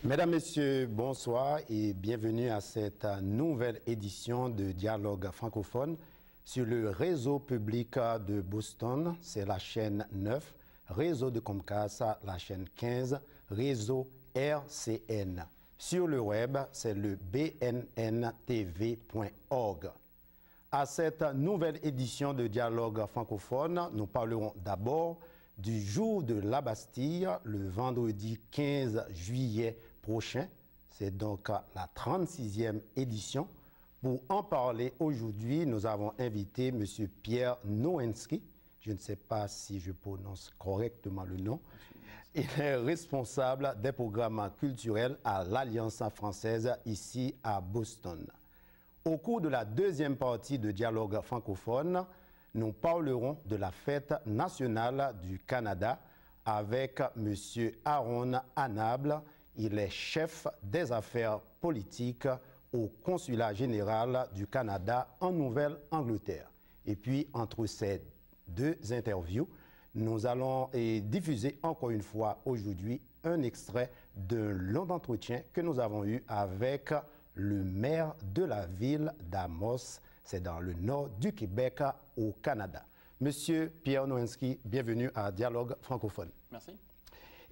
Mesdames, Messieurs, bonsoir et bienvenue à cette nouvelle édition de Dialogue francophone sur le réseau public de Boston, c'est la chaîne 9, réseau de Comcast, la chaîne 15, réseau RCN. Sur le web, c'est le bnntv.org. À cette nouvelle édition de Dialogue francophone, nous parlerons d'abord du jour de la Bastille, le vendredi 15 juillet prochain. C'est donc la 36e édition. Pour en parler aujourd'hui, nous avons invité M. Pierre Nowinski. Je ne sais pas si je prononce correctement le nom. Il est responsable des programmes culturels à l'Alliance française ici à Boston. Au cours de la deuxième partie de Dialogue francophone, nous parlerons de la fête nationale du Canada avec M. Aaron Hanable. Il est chef des affaires politiques au Consulat général du Canada en Nouvelle-Angleterre. Et puis, entre ces deux interviews, nous allons diffuser encore une fois aujourd'hui un extrait d'un long entretien que nous avons eu avec le maire de la ville d'Amos. C'est dans le nord du Québec, au Canada. Monsieur Pierre Nowinski, bienvenue à Dialogue francophone. Merci.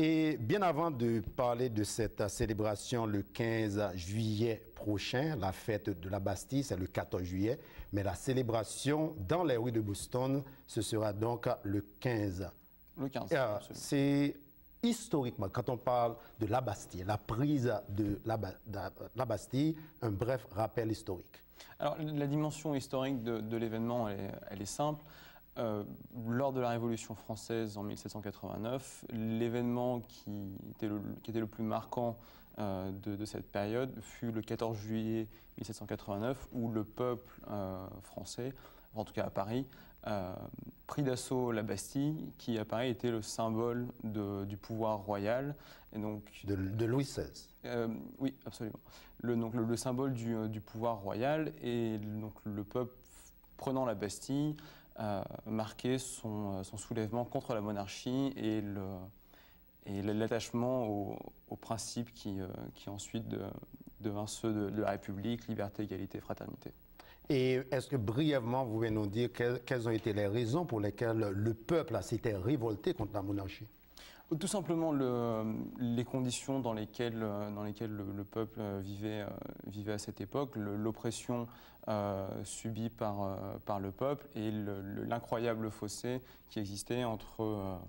Et bien avant de parler de cette célébration le 15 juillet prochain, la fête de la Bastille, c'est le 14 juillet, mais la célébration dans les rues de Boston, ce sera donc le 15. Le 15, c'est historiquement, quand on parle de la Bastille, la prise de la Bastille, un bref rappel historique. Alors, la dimension historique de l'événement, elle est simple. Lors de la Révolution française en 1789, l'événement qui était le plus marquant de cette période fut le 14 juillet 1789, où le peuple français, en tout cas à Paris, prit d'assaut la Bastille, qui à Paris était le symbole du pouvoir royal. Et donc, de Louis XVI. Oui, absolument. Le symbole du pouvoir royal, et donc le peuple prenant la Bastille marquait son soulèvement contre la monarchie et l'attachement aux principes qui ensuite devint ceux de la République, liberté, égalité, fraternité. Et est-ce que brièvement, vous pouvez nous dire quelles ont été les raisons pour lesquelles le peuple s'était révolté contre la monarchie? Tout simplement les conditions dans lesquelles le peuple vivait à cette époque, l'oppression subie par le peuple et l'incroyable fossé qui existait entre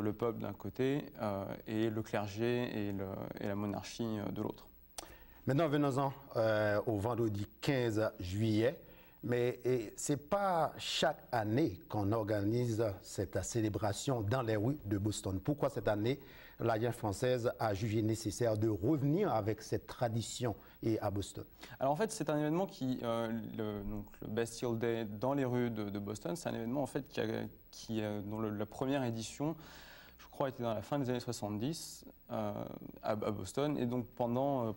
le peuple d'un côté et le clergé et la monarchie de l'autre. Maintenant, venons-en au vendredi 15 juillet. Mais ce n'est pas chaque année qu'on organise cette célébration dans les rues de Boston. Pourquoi cette année, l'Alliance française a jugé nécessaire de revenir avec cette tradition à Boston? Alors en fait, c'est un événement le Bastille Day dans les rues de Boston, c'est un événement en fait dont la première édition, je crois, était dans la fin des années 70 à Boston. Et donc pendant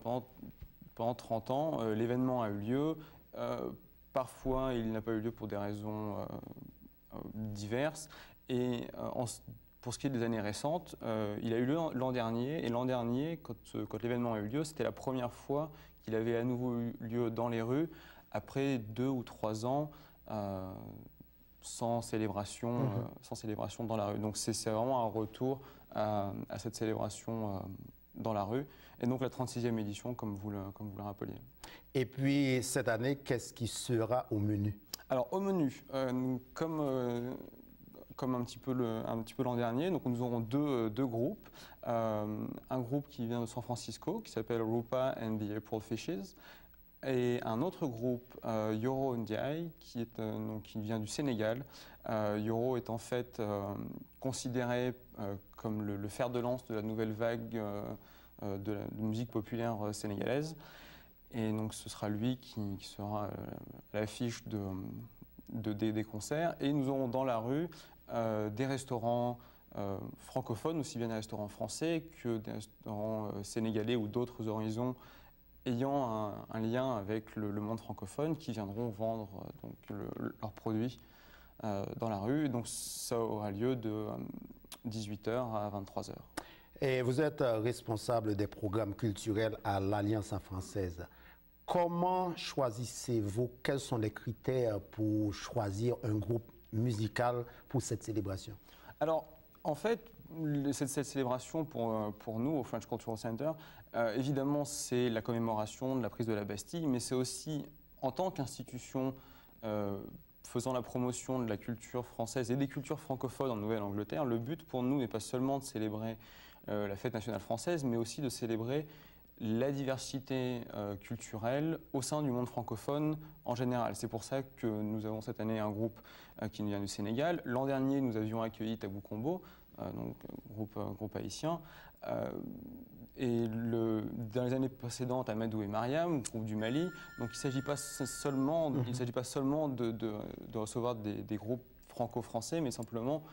30 ans, l'événement a eu lieu. Parfois, il n'a pas eu lieu pour des raisons diverses. Et pour ce qui est des années récentes, il a eu lieu l'an dernier. Et l'an dernier, quand l'événement a eu lieu, c'était la première fois qu'il avait à nouveau eu lieu dans les rues, après 2 ou 3 ans sans célébration dans la rue. Donc c'est vraiment un retour à cette célébration dans la rue. Et donc la 36e édition, comme vous le rappeliez. Et puis cette année, qu'est-ce qui sera au menu? Alors au menu, comme un petit peu l'an dernier, donc nous aurons deux groupes. Un groupe qui vient de San Francisco, qui s'appelle Rupa and the April Fishes, et un autre groupe, Yoro Ndiaye, qui vient du Sénégal. Yoro est en fait considéré comme le fer de lance de la nouvelle vague de musique populaire sénégalaise. Et donc ce sera lui qui sera à l'affiche des concerts. Et nous aurons dans la rue des restaurants francophones, aussi bien des restaurants français que des restaurants sénégalais ou d'autres horizons ayant un lien avec le monde francophone, qui viendront vendre leurs produits dans la rue. Et donc ça aura lieu de 18h à 23h. Et vous êtes responsable des programmes culturels à l'Alliance française. Comment choisissez-vous, quels sont les critères pour choisir un groupe musical pour cette célébration? Alors, en fait, cette célébration pour nous, au French Cultural Center, évidemment, c'est la commémoration de la prise de la Bastille, mais c'est aussi, en tant qu'institution faisant la promotion de la culture française et des cultures francophones en Nouvelle-Angleterre, le but pour nous n'est pas seulement de célébrer la fête nationale française, mais aussi de célébrer la diversité culturelle au sein du monde francophone en général. C'est pour ça que nous avons cette année un groupe qui nous vient du Sénégal. L'an dernier, nous avions accueilli Tabou Combo, donc groupe haïtien. Dans les années précédentes, Amadou et Mariam, groupe du Mali. Donc il ne s'agit pas seulement, de recevoir des groupes franco-français, mais simplement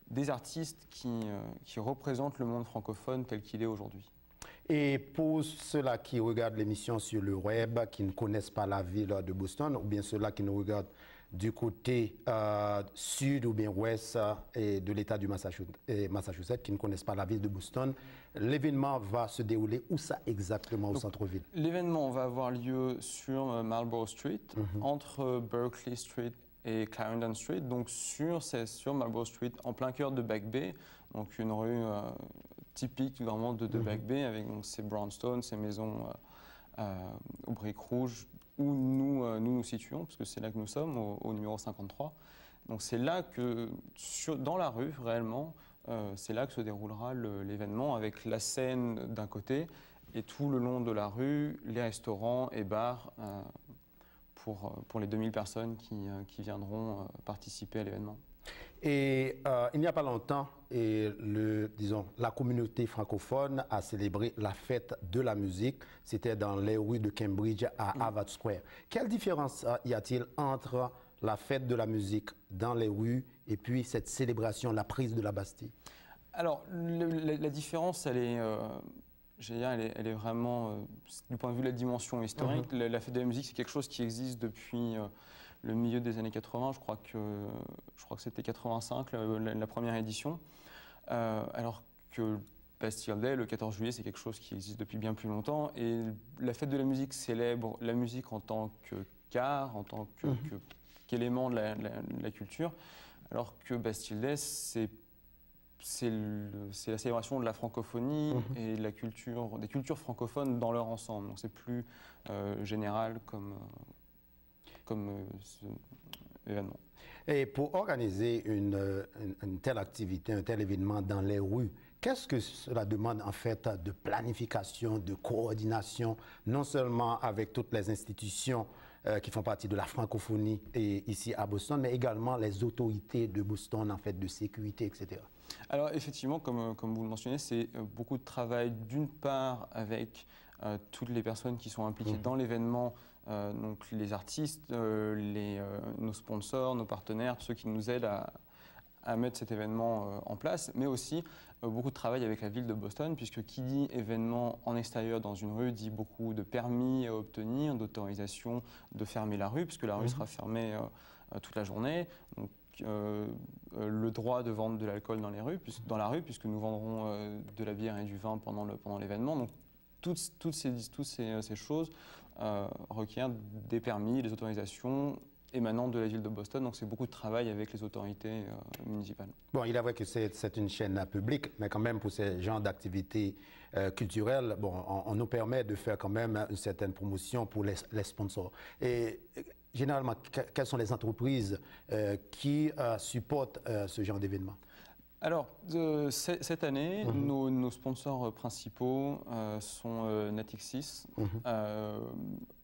des artistes qui représentent le monde francophone tel qu'il est aujourd'hui. Et pour ceux-là qui regardent l'émission sur le web, qui ne connaissent pas la ville de Boston, ou bien ceux-là qui nous regardent du côté sud ou bien ouest de l'État du Massachusetts, qui ne connaissent pas la ville de Boston, l'événement va se dérouler où ça exactement au centre-ville? L'événement va avoir lieu sur Marlborough Street, entre Berkeley Street et Clarendon Street, donc sur Marlborough Street, en plein cœur de Back Bay, donc une rue typique vraiment de Back Bay, avec donc, ces brownstones, ces maisons aux briques rouges, où nous situons, parce que c'est là que nous sommes, au numéro 53. Donc c'est là que, dans la rue, réellement, c'est là que se déroulera l'événement, avec la scène d'un côté, et tout le long de la rue, les restaurants et bars, pour les 2000 personnes qui viendront participer à l'événement. Et il n'y a pas longtemps, la communauté francophone a célébré la fête de la musique. C'était dans les rues de Cambridge à Harvard Square. Quelle différence y a-t-il entre la fête de la musique dans les rues et puis cette célébration, la prise de la Bastille? Alors, la différence, elle est vraiment, du point de vue de la dimension historique, la fête de la musique, c'est quelque chose qui existe depuis le milieu des années 80, je crois que c'était 85, la première édition, alors que Bastille Day, le 14 juillet, c'est quelque chose qui existe depuis bien plus longtemps, et la fête de la musique célèbre la musique en tant qu'art, en tant qu'élément de la culture, alors que Bastille Day, c'est la célébration de la francophonie et de des cultures francophones dans leur ensemble. Donc c'est plus général comme événement. Et pour organiser une telle activité, un tel événement dans les rues, qu'est-ce que cela demande en fait de planification, de coordination, non seulement avec toutes les institutions qui font partie de la francophonie ici à Boston, mais également les autorités de Boston en fait de sécurité, etc. Alors effectivement, comme vous le mentionnez, c'est beaucoup de travail d'une part avec toutes les personnes qui sont impliquées dans l'événement, donc les artistes, nos sponsors, nos partenaires, ceux qui nous aident à mettre cet événement en place, mais aussi beaucoup de travail avec la ville de Boston, puisque qui dit événement en extérieur dans une rue dit beaucoup de permis à obtenir, d'autorisation de fermer la rue, puisque la rue sera fermée toute la journée. Donc, le droit de vendre de l'alcool dans la rue, puisque nous vendrons de la bière et du vin pendant l'événement. Donc toutes ces choses requièrent des permis, des autorisations émanant de la ville de Boston. Donc c'est beaucoup de travail avec les autorités municipales. Bon, il est vrai que c'est une chaîne publique, mais quand même pour ces genres d'activités culturelles, bon, on nous permet de faire quand même une certaine promotion pour les sponsors. Et généralement, quelles sont les entreprises qui supportent ce genre d'événement? Alors, cette année, nos sponsors principaux sont Natixis.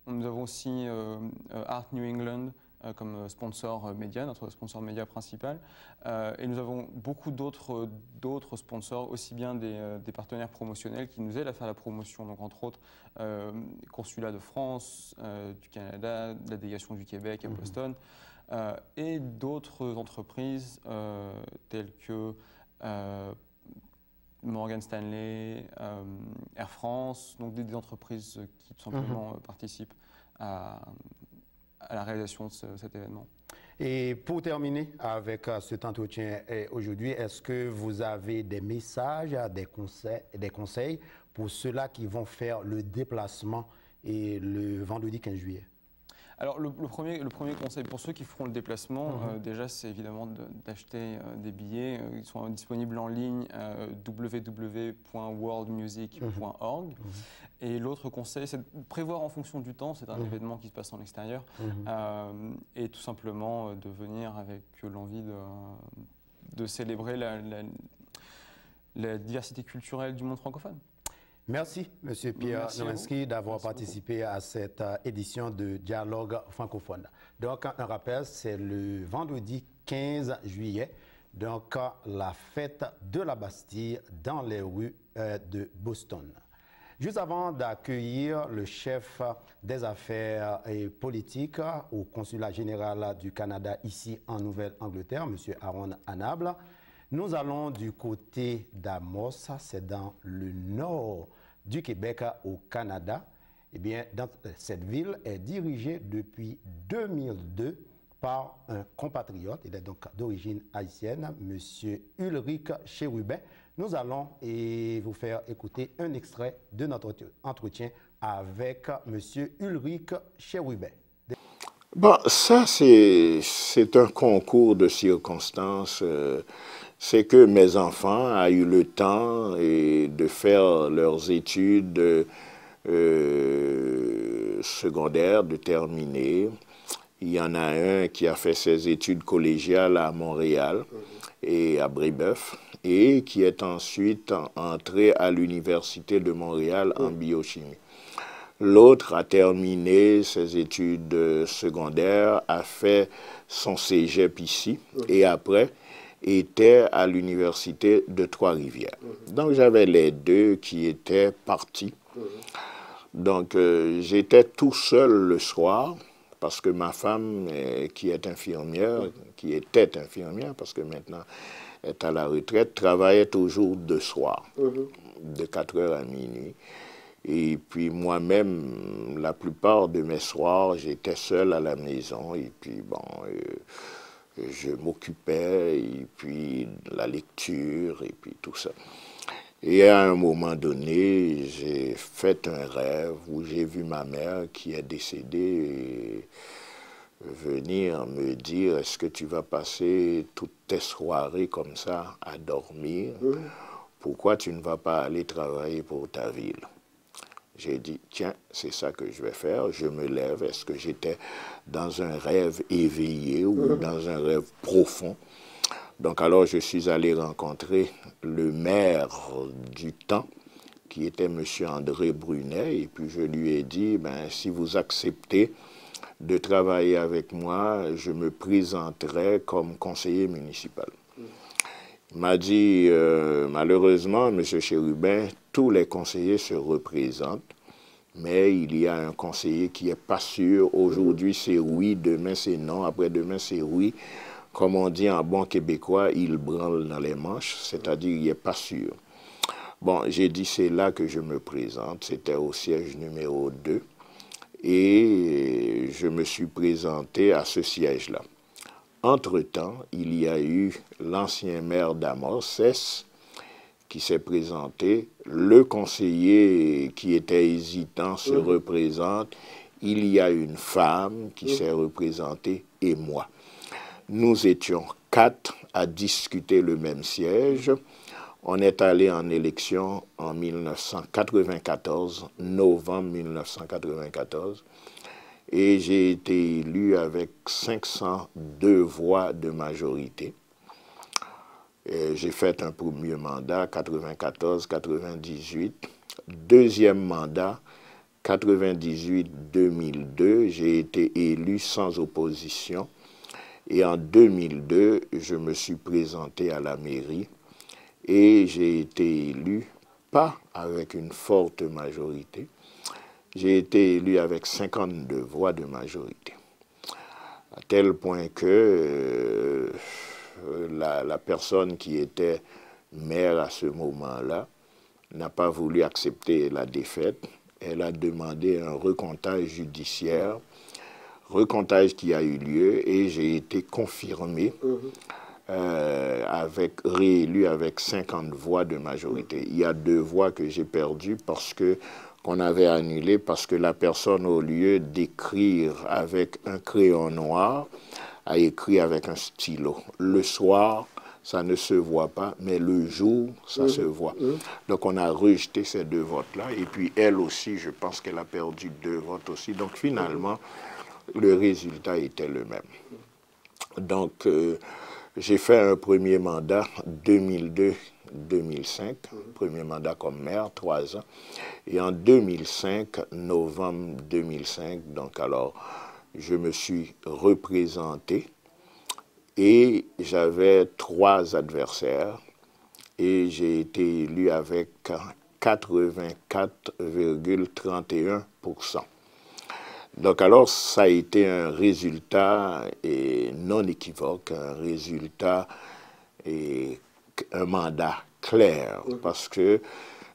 Nous avons aussi Art New England comme sponsor média, notre sponsor média principal. Et nous avons beaucoup d'autres sponsors, aussi bien des partenaires promotionnels qui nous aident à faire la promotion. Donc, entre autres, Consulat de France, du Canada, la délégation du Québec à Boston. Et d'autres entreprises telles que Morgan Stanley, Air France, donc des entreprises qui tout simplement participent à la réalisation de cet événement. Et pour terminer avec cet entretien aujourd'hui, est-ce que vous avez des messages, des conseils pour ceux-là qui vont faire le déplacement et le vendredi 15 juillet? Alors le premier conseil pour ceux qui feront le déplacement, déjà c'est évidemment d'acheter des billets. Ils sont disponibles en ligne www.worldmusic.org. Et l'autre conseil, c'est de prévoir en fonction du temps. C'est un événement qui se passe en extérieur. Et tout simplement de venir avec l'envie de célébrer la diversité culturelle du monde francophone. Merci, M. Pierre Nowinski, d'avoir participé à cette édition de Dialogue francophone. Donc, un rappel, c'est le vendredi 15 juillet, donc la fête de la Bastille dans les rues de Boston. Juste avant d'accueillir le chef des affaires et politiques au consulat général du Canada ici en Nouvelle-Angleterre, M. Aaron Anable, nous allons du côté d'Amos, c'est dans le nord du Québec au Canada. Eh bien, cette ville est dirigée depuis 2002 par un compatriote, il est donc d'origine haïtienne, M. Ulrich Chérubin. Nous allons vous faire écouter un extrait de notre entretien avec M. Ulrich Chérubin. Bon, ça, c'est un concours de circonstances. C'est que mes enfants ont eu le temps de faire leurs études secondaires, de terminer. Il y en a un qui a fait ses études collégiales à Montréal et à Brébeuf et qui est ensuite entré à l'Université de Montréal en biochimie. L'autre a terminé ses études secondaires, a fait son cégep ici et après était à l'Université de Trois-Rivières. Donc j'avais les deux qui étaient partis. Donc j'étais tout seul le soir parce que ma femme qui est infirmière, qui était infirmière parce que maintenant est à la retraite, travaillait toujours de soir, de 4h à minuit. Et puis moi-même, la plupart de mes soirs, j'étais seul à la maison. Et puis bon, je m'occupais, et puis de la lecture, et puis tout ça. Et à un moment donné, j'ai fait un rêve où j'ai vu ma mère qui est décédée venir me dire, est-ce que tu vas passer toutes tes soirées comme ça à dormir? Pourquoi tu ne vas pas aller travailler pour ta ville? J'ai dit, tiens, c'est ça que je vais faire. Je me lève. Est-ce que j'étais dans un rêve éveillé ou dans un rêve profond? Donc alors, je suis allé rencontrer le maire du temps, qui était M. André Brunet, et puis je lui ai dit, ben, si vous acceptez de travailler avec moi, je me présenterai comme conseiller municipal. Il m'a dit, malheureusement, M. Chérubin, tous les conseillers se représentent, mais il y a un conseiller qui n'est pas sûr. Aujourd'hui, c'est oui, demain, c'est non, après-demain, c'est oui. Comme on dit en bon québécois, il branle dans les manches, c'est-à-dire il n'est pas sûr. Bon, j'ai dit, c'est là que je me présente. C'était au siège numéro 2. Et je me suis présenté à ce siège-là. Entre-temps, il y a eu l'ancien maire d'Amos, Cesse, qui s'est présenté. Le conseiller qui était hésitant se représente. Il y a une femme qui s'est représentée et moi. Nous étions 4 à discuter le même siège. On est allé en élection en 1994, novembre 1994. Et j'ai été élu avec 502 voix de majorité. J'ai fait un premier mandat, 94-98. Deuxième mandat, 98-2002. J'ai été élu sans opposition. Et en 2002, je me suis présenté à la mairie et j'ai été élu, pas avec une forte majorité, j'ai été élu avec 52 voix de majorité. À tel point que la personne qui était maire à ce moment-là n'a pas voulu accepter la défaite. Elle a demandé un recomptage judiciaire. recomptage qui a eu lieu et j'ai été confirmé réélu avec 50 voix de majorité. Il y a 2 voix que j'ai perdues parce que qu'on avait annulées parce que la personne, au lieu d'écrire avec un crayon noir, a écrit avec un stylo. Le soir, ça ne se voit pas, mais le jour, ça se voit. Donc, on a rejeté ces 2 votes-là. Et puis, elle aussi, je pense qu'elle a perdu 2 votes aussi. Donc, finalement, le résultat était le même. Donc, j'ai fait un premier mandat 2002-2005, premier mandat comme maire, 3 ans. Et en 2005, novembre 2005, donc alors, je me suis représenté et j'avais 3 adversaires et j'ai été élu avec 84,31%. Donc alors, ça a été un résultat non équivoque, un résultat et un mandat clair, parce que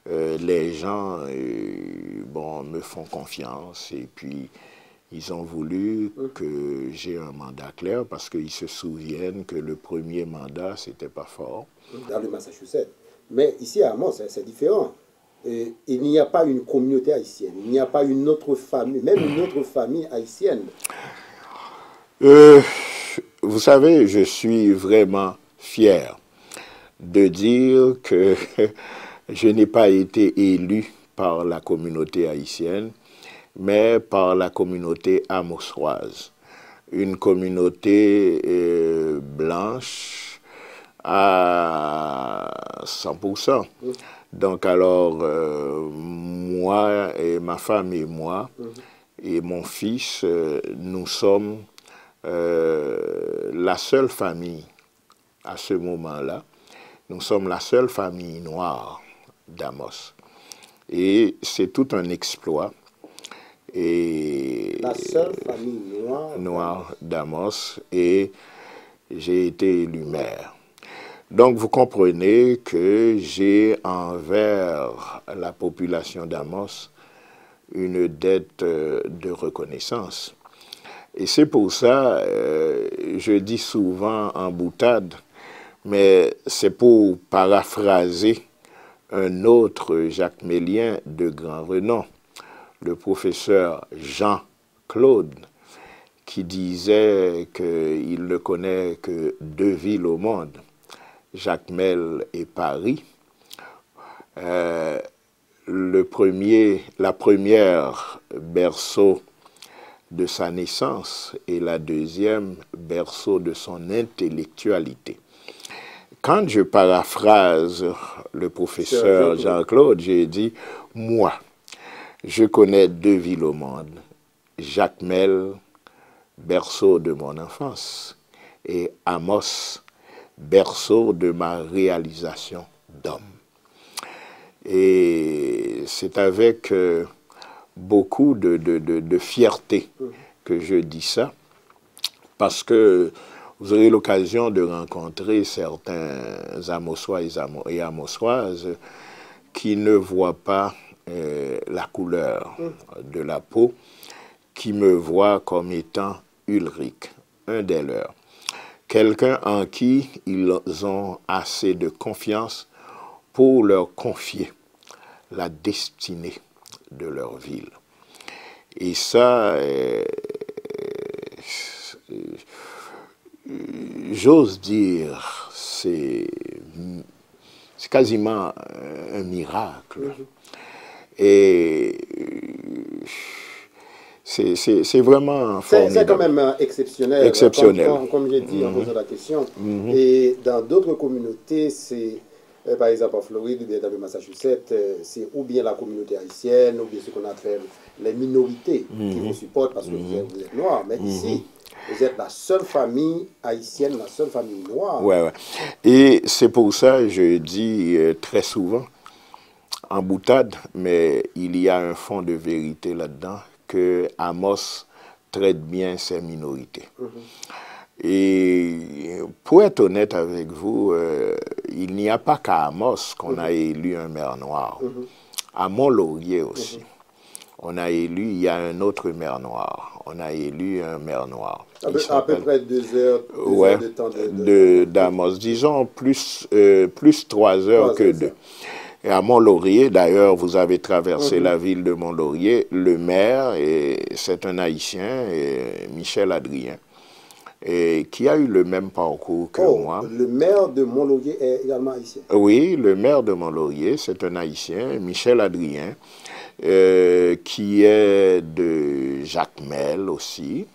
les gens me font confiance et puis ils ont voulu que j'ai un mandat clair parce qu'ils se souviennent que le premier mandat, c'était pas fort. Dans le Massachusetts. Mais ici à Amos, c'est différent. Il n'y a pas une communauté haïtienne, il n'y a pas une autre famille, même une autre famille haïtienne. Vous savez, je suis vraiment fier de dire que je n'ai pas été élu par la communauté haïtienne, mais par la communauté amosoise. Une communauté blanche à 100%. Donc alors, moi et ma femme et moi et mon fils, nous sommes la seule famille à ce moment-là. Nous sommes la seule famille noire d'Amos. Et c'est tout un exploit. Et la seule famille noire d'Amos. Et j'ai été élu maire. Donc, vous comprenez que j'ai envers la population d'Amos une dette de reconnaissance. Et c'est pour ça, je dis souvent en boutade, mais c'est pour paraphraser un autre Jacmélien de grand renom, le professeur Jean-Claude, qui disait qu'il ne connaît que 2 villes au monde, Jacmel et Paris. La première berceau de sa naissance et la deuxième berceau de son intellectualité. Quand je paraphrase le professeur Jean-Claude, j'ai dit, moi, je connais 2 villes au monde, Jacmel, berceau de mon enfance, et Amos, berceau de ma réalisation d'homme. Et c'est avec beaucoup de fierté que je dis ça, parce que vous aurez l'occasion de rencontrer certains Amosois et Amosoises qui ne voient pas la couleur de la peau, qui me voient comme étant Ulrich, un des leurs. Quelqu'un en qui ils ont assez de confiance pour leur confier la destinée de leur ville. Et ça, j'ose dire, c'est quasiment un miracle. Et c'est vraiment formidable. C'est quand même exceptionnel. Exceptionnel. Comme j'ai dit en posant la question. Et dans d'autres communautés, c'est, par exemple en Floride ou bien dans le Massachusetts, c'est ou bien la communauté haïtienne, ou bien ce qu'on appelle les minorités qui vous supportent parce que vous êtes noirs. Mais ici, vous êtes la seule famille haïtienne, la seule famille noire. Ouais. Et c'est pour ça que je dis très souvent, en boutade, mais il y a un fond de vérité là-dedans, que Amos traite bien ces minorités. Et pour être honnête avec vous, il n'y a pas qu'à Amos qu'on a élu un maire noir. À Mont-Laurier aussi. On a élu, il y a un autre maire noir. On a élu un maire noir. À peu près 2 heures, ouais, heures de temps d'Amos. Disons plus 3 heures que 2. Et à Mont-Laurier, d'ailleurs, vous avez traversé la ville de Mont-Laurier. Le maire, c'est un Haïtien, Michel Adrien, et qui a eu le même parcours que moi. Le maire de Mont-Laurier est également haïtien? Oui, le maire de Mont-Laurier, c'est un Haïtien, Michel Adrien, qui est de Jacmel aussi.